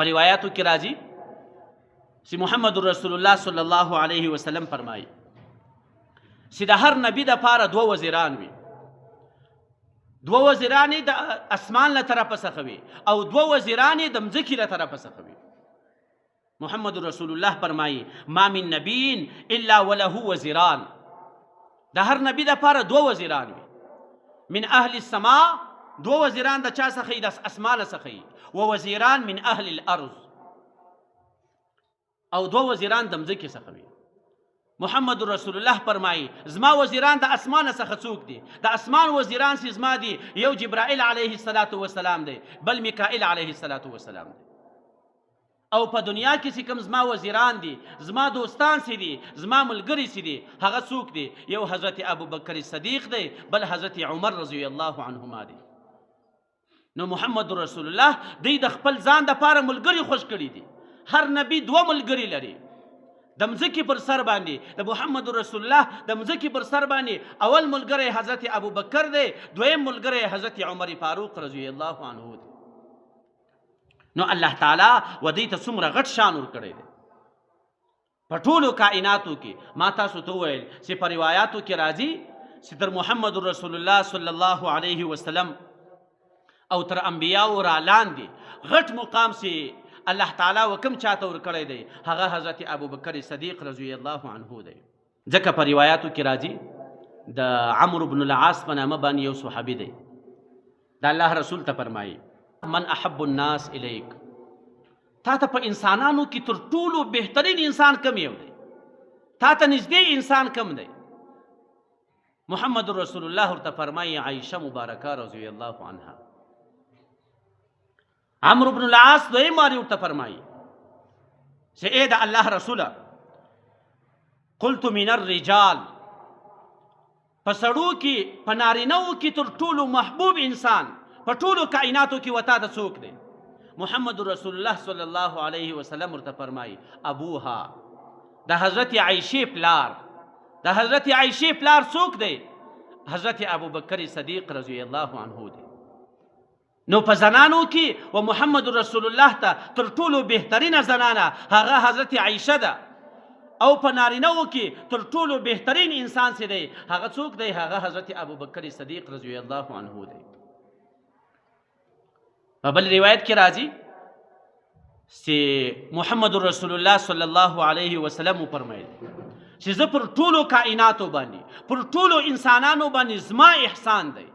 په روایاتو کې راځي چې محمد رسول الله صلی الله علیه وسلم فرمایي چې د هر نبی دپاره دوه وزیران وي، دوه وزیران د اسمان له طرفه څخه وي او دوه وزیران د مځکې له طرفه څخه وي. محمد رسول الله فرمایي ما من نبی الا وله وزیران، د هر نبی دپاره دوه وزیران وي. من اهل السماء، دوه وزیران د چا څخه د اسمانه څخه و وزیران من اهل الارض، او دوه وزیران د مځکې څخه وي. محمد رسول الله فرمایي زما وزیران د اسمانه څخه څوک دي؟ د اسمان وزیران چې زما دي یو جبرائیل علیه السلام دی، بل میکائیل علیه السلام دی. او په دنیا کې چې کوم زما وزیران دي، زما دوستان چې دي، زما ملګري چې دي، هغه څوک دي؟ یو حضرت ابوبکر صدیق دی، بل حضرت عمر رضی الله عنهما دی. نو محمد رسول الله دوی د خپل ځان دپاره ملګري خوښ کړي دي. هر نبی دوه ملګري لري. د مځکې پر سر باندې د محمد رسول الله د مځکې پر سر باندې اول ملګری حضرت ابوبکر دی، دویم ملګری حضرت عمر فاروق رضی الله عنه دی. نو الله تعالی و دې ته څومره غټ شان ورکړی دی په ټولو کائناتو کې. ما تاسو ته وویل چې په روایاتو کې راځي چې تر محمد رسول الله صلی الله علیه وسلم او تر انبیاو را لاندې غټ مقام چې الله تعالی وکم چاته ورکړی دی هغه حضرت ابوبکر صدیق رضی الله عنه دی. ځکه په روایاتو کې راځي د عمرو بن العاص په نامه باندې یو صحابي دی، د الله رسول ته فرمایي من احب الناس الیک، تا ته په انسانانو کې تر ټولو بهترین انسان کم یو دی؟ تا ته نږدې انسان کم دی؟ محمد رسول الله ورته فرمایي عایشه مبارکه رضی الله عنها. عمرو بن العاص دویم واري ورته فرمایي چې ای د الله رسوله قلت من الرجال، په سړو کې په نارینهو کې تر ټولو محبوب انسان په ټولو کائناتو کې وتا د څوک دی؟ محمد رسول الله صلی الله علیه وسلم ورته فرمایي ابوها، د حضرت عایشې پلار. د حضرت عایشې پلار څوک دی؟ حضرت ابوبکر صدیق رضی الله عنه دی. نو په زنانو کې و محمد رسول الله ته تر ټولو بهترینه زنانه هغه حضرت عایشه ده، او په نارینهو کې تر ټولو بهترین انسان چې دی هغه څوک دی؟ هغه حضرت ابوبکر صدیق رضی الله عنه دی. په بل روایت کې راځي چې محمد رسول الله صلی الله علیه وسلم فرمایي چې زه پر ټولو کائناتو باندې، پر ټولو انسانانو باندې زما احسان دی.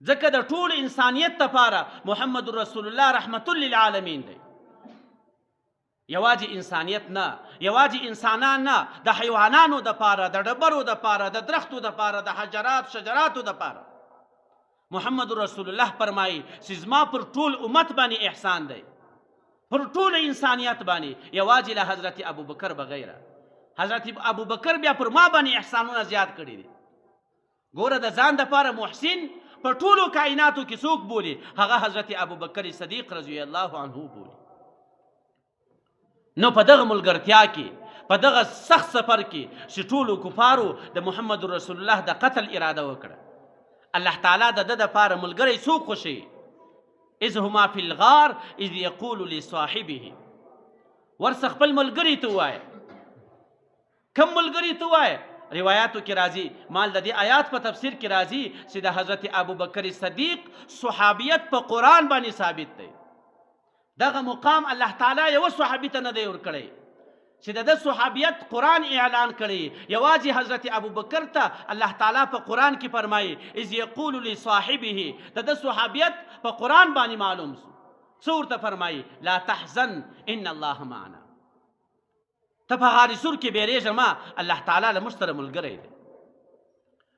ځکه د ټول انسانیت لپاره محمد رسول الله رحمت للعالمین دی. یوازې انسانیت نه، یوازې انسانان نه، د حیوانانو دپاره، د ډبرو دپاره، د درختو دپاره، د حجرات شجراتو دپاره محمد رسول الله فرمایي چې زما پر ټول امت باندې احسان دی، پر ټول انسانیت باندې، یوازې له حضرت ابوبکر بغیره. حضرت ابوبکر بیا پر ما باندې احسانونه زیات کړي دي. ګوره د ځان دپاره محسن په ټولو کائناتو کې څوک بولي؟ هغه حضرت ابوبکر صدیق رضی الله عنه بولي. نو په دغه ملګرتیا کې، په دغه سخت سفر کې چې ټولو کفارو د محمد رسول الله د قتل اراده وکړه، الله تعالی د ده دپاره ملګری څوک خوښوي؟ اذ هما فی الغار اذ یقول لصاحبه، ورڅه خپل ملګري ته ووایه. کم ملګري ته ووایه؟ روایاتو کې راځي، مال د دې آیات په تفسیر کې راځي چې د حضرت ابوبکر صدیق صحابیت په قرآن باندې ثابت دی. دغه مقام الله تعالی یو صحابي ته نه دی ورکړی چې د صحابیت قرآن اعلان کړي. یوازې حضرت ابوبکر ته الله تعالی په قرآن کې فرمایي اذ یقول لصاحبه، د صحابیت په قرآن باندې معلوم سو. څه ورته فرمایي؟ لا تحزن ان الله معنا، ته په غار سور کې بیریږه ما، الله تعالی له موږ سره ملګری دی.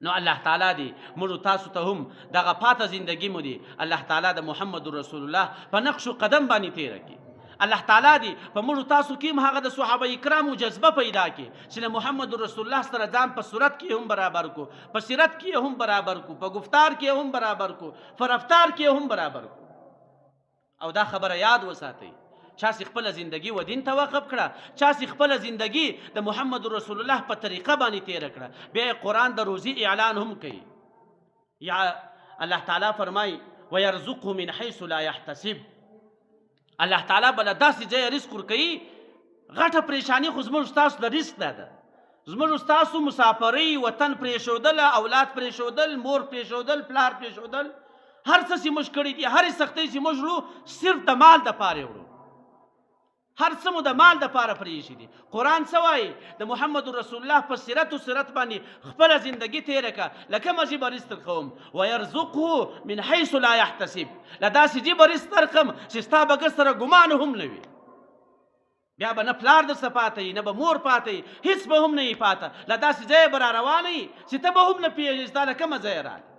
نو الله تعالی دی موږ تاسو ته هم دغه پاته زندگی مو دی الله تعالی د محمد رسول الله په نقش قدم باندې تیره کړي. الله تعالی دی په موږ تاسو کې هم هغه د صحابه کرامو جذبه پیدا کړي چې محمد رسول الله سره ځان په صورت کې هم برابر کو، په سیرت کې هم برابر کو، په گفتار کې هم برابر کو، په رفتار کې هم برابر کو. او دا خبره یاد وساتئ، چا چې خپل زندگی و دین ته وقف کړه، چا چې خپل زندگی د محمد رسول الله په طریقه باندې تیر کړه، بیا قرآن د روزي اعلان هم کوي. یا الله تعالی فرمای ويرزقه من حيث لا يحتسب، الله تعالی بل داسې ځای رزق ورکوي غټه پریشانی خو زموږ ستاسو د رزق نه ده زموږ ستاسو مسافرۍ وطن پرېښودل اولاد پرېښودل مور پرېښودل پلار پرېښودل هر څه چې موږ کړي دي هرې سختۍ چې موږ وړو صرف د مال دپاره یې وړو هر څه مو د مال دپاره پرېښي دي قرآن څه وایي د محمد رسول الله په سیرت و سیرت باندې خپله زندګي تېره کړه له کومه ژبه رزق درکوم ویرزقه من حیث لا یحتسب له داسې ژبه رزق درکړم چې ستا به ګز سره ګمان هم نه وي بیا به نه پلار درڅه پاته نه به مور پاته هیڅ به هم نه یې پاته له داسې ځایه به را روانه چې ته به هم نه پوهېږې ستا له کومه ځایه راغلی